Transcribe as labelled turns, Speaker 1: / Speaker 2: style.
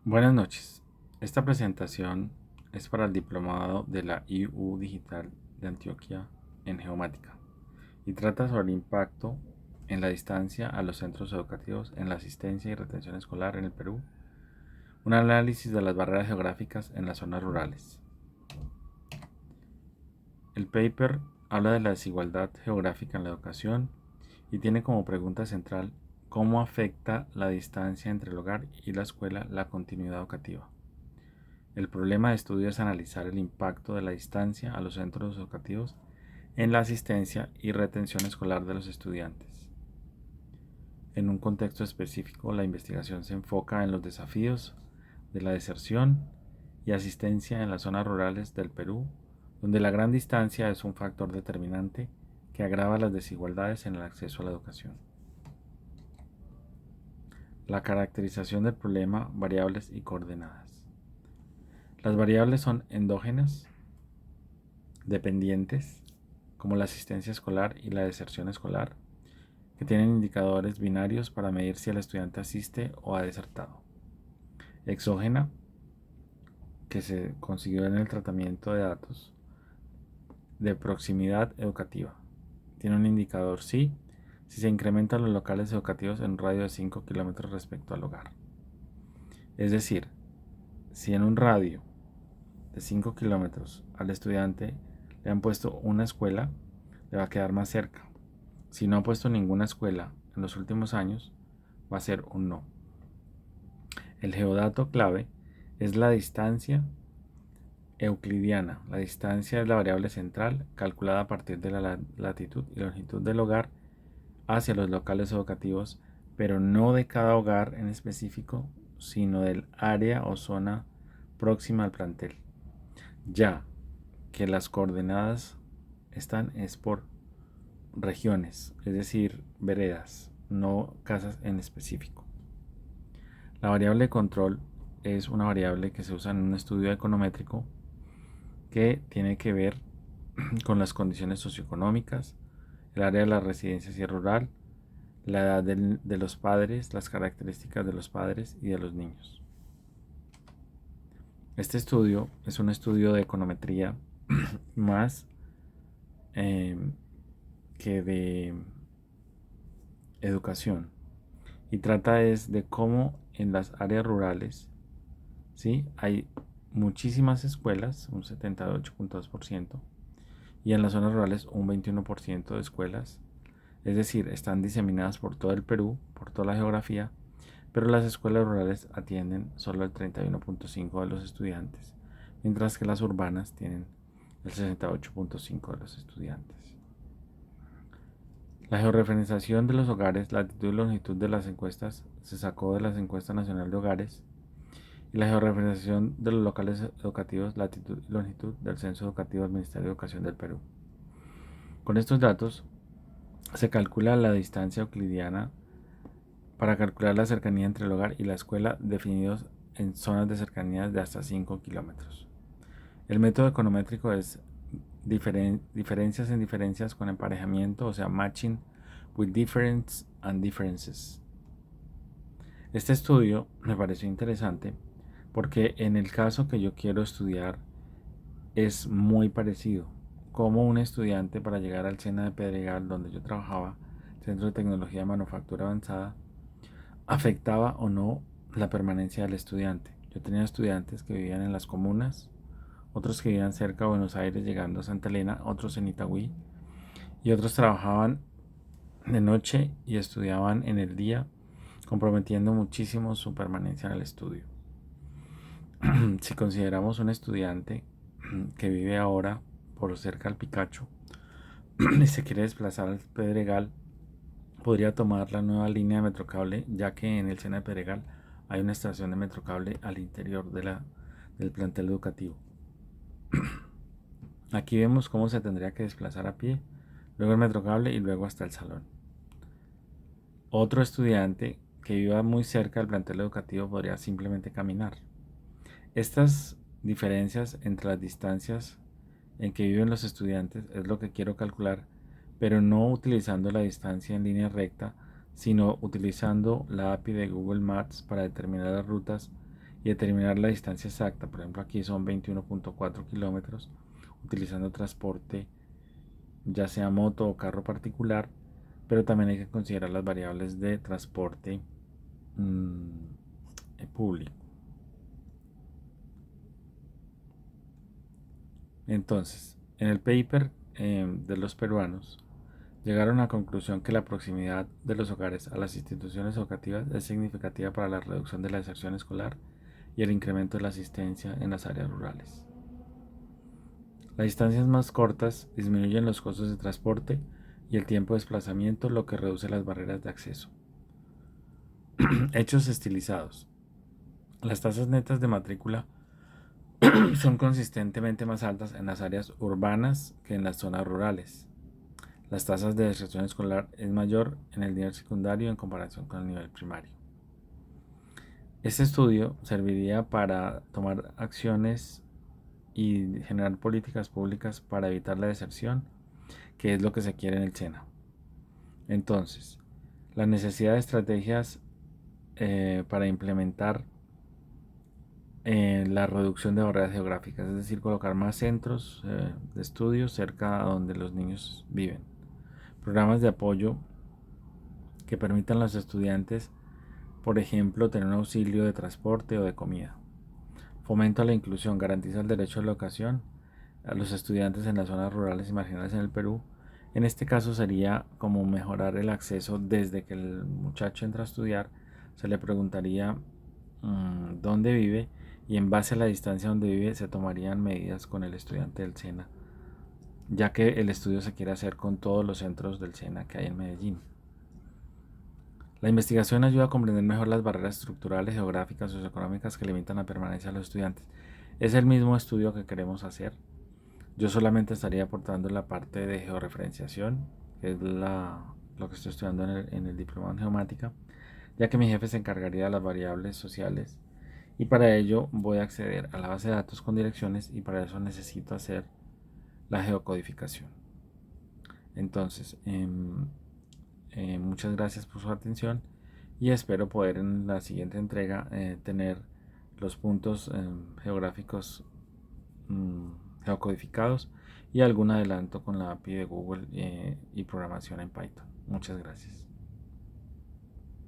Speaker 1: Buenas noches. Esta presentación es para el diplomado de la IU Digital de Antioquia en Geomática y trata sobre el impacto en la distancia a los centros educativos en la asistencia y retención escolar en el Perú, un análisis de las barreras geográficas en las zonas rurales. El paper habla de la desigualdad geográfica en la educación y tiene como pregunta central cómo afecta la distancia entre el hogar y la escuela la continuidad educativa. El problema de estudio es analizar el impacto de la distancia a los centros educativos en la asistencia y retención escolar de los estudiantes. En un contexto específico, la investigación se enfoca en los desafíos de la deserción y asistencia en las zonas rurales del Perú, donde la gran distancia es un factor determinante que agrava las desigualdades en el acceso a la educación. La caracterización del problema, variables y coordenadas. Las variables son endógenas, dependientes, como la asistencia escolar y la deserción escolar, que tienen indicadores binarios para medir si el estudiante asiste o ha desertado. Exógena, que se consiguió en el tratamiento de datos de proximidad educativa. Tiene un indicador sí si se incrementan los locales educativos en un radio de 5 kilómetros respecto al hogar. Es decir, si en un radio de 5 kilómetros al estudiante le han puesto una escuela, le va a quedar más cerca. Si no ha puesto ninguna escuela en los últimos años, va a ser un no. El geodato clave es la distancia euclidiana. La distancia es la variable central calculada a partir de la latitud y longitud del hogar hacia los locales educativos, pero no de cada hogar en específico, sino del área o zona próxima al plantel. Ya que las coordenadas están es por regiones, es decir, veredas, no casas en específico. La variable de control es una variable que se usa en un estudio econométrico que tiene que ver con las condiciones socioeconómicas, el área de la residencia si es rural, la edad de los padres, las características de los padres y de los niños. Este estudio es un estudio de econometría más eh, que de educación y trata es de cómo en las áreas rurales, ¿sí? Hay muchísimas escuelas, un 78.2%, y en las zonas rurales un 21% de escuelas, es decir, están diseminadas por todo el Perú, por toda la geografía, pero las escuelas rurales atienden solo el 31.5% de los estudiantes, mientras que las urbanas tienen el 68.5% de los estudiantes. La georreferenciación de los hogares, latitud y longitud de las encuestas se sacó de las encuestas nacional de hogares y la georreferenciación de los locales educativos, latitud y longitud del Censo Educativo del Ministerio de Educación del Perú. Con estos datos se calcula la distancia euclidiana para calcular la cercanía entre el hogar y la escuela definidos en zonas de cercanía de hasta 5 kilómetros. El método econométrico es diferencias en diferencias con emparejamiento, o sea, matching with difference and differences. Este estudio me pareció interesante porque en el caso que yo quiero estudiar es muy parecido. Como un estudiante para llegar al SENA de Pedregal, donde yo trabajaba, Centro de Tecnología de Manufactura Avanzada, afectaba o no la permanencia del estudiante. Yo tenía estudiantes que vivían en las comunas, otros que vivían cerca de Buenos Aires llegando a Santa Elena, otros en Itagüí y otros trabajaban de noche y estudiaban en el día, comprometiendo muchísimo su permanencia en el estudio. Si consideramos un estudiante que vive ahora por cerca al Picacho y se quiere desplazar al Pedregal, podría tomar la nueva línea de Metrocable, ya que en el Sena de Pedregal hay una estación de Metrocable al interior del plantel educativo. Aquí vemos cómo se tendría que desplazar a pie, luego el Metrocable y luego hasta el salón. Otro estudiante que viva muy cerca del plantel educativo podría simplemente caminar. Estas diferencias entre las distancias en que viven los estudiantes es lo que quiero calcular, pero no utilizando la distancia en línea recta, sino utilizando la API de Google Maps para determinar las rutas y determinar la distancia exacta. Por ejemplo, aquí son 21.4 kilómetros utilizando transporte, ya sea moto o carro particular, pero también hay que considerar las variables de transporte público. Entonces, en el paper de los peruanos, llegaron a la conclusión que la proximidad de los hogares a las instituciones educativas es significativa para la reducción de la deserción escolar y el incremento de la asistencia en las áreas rurales. Las distancias más cortas disminuyen los costos de transporte y el tiempo de desplazamiento, lo que reduce las barreras de acceso. Hechos estilizados. Las tasas netas de matrícula son consistentemente más altas en las áreas urbanas que en las zonas rurales. Las tasas de deserción escolar es mayor en el nivel secundario en comparación con el nivel primario. Este estudio serviría para tomar acciones y generar políticas públicas para evitar la deserción, que es lo que se quiere en el SENA. Entonces, la necesidad de estrategias para implementar la reducción de barreras geográficas, es decir, colocar más centros de estudios cerca a donde los niños viven. Programas de apoyo que permitan a los estudiantes, por ejemplo, tener un auxilio de transporte o de comida. Fomento a la inclusión, garantiza el derecho a la educación a los estudiantes en las zonas rurales y marginales en el Perú. En este caso sería como mejorar el acceso desde que el muchacho entra a estudiar, se le preguntaría dónde vive y en base a la distancia donde vive se tomarían medidas con el estudiante del SENA, ya que el estudio se quiere hacer con todos los centros del SENA que hay en Medellín. La investigación ayuda a comprender mejor las barreras estructurales, geográficas y socioeconómicas que limitan la permanencia de los estudiantes. Es el mismo estudio que queremos hacer. Yo solamente estaría aportando la parte de georreferenciación, que es lo que estoy estudiando en el diplomado en geomática, ya que mi jefe se encargaría de las variables sociales y para ello voy a acceder a la base de datos con direcciones y para eso necesito hacer la geocodificación. Entonces, muchas gracias por su atención y espero poder en la siguiente entrega tener los puntos geográficos geocodificados y algún adelanto con la API de Google y programación en Python. Muchas gracias.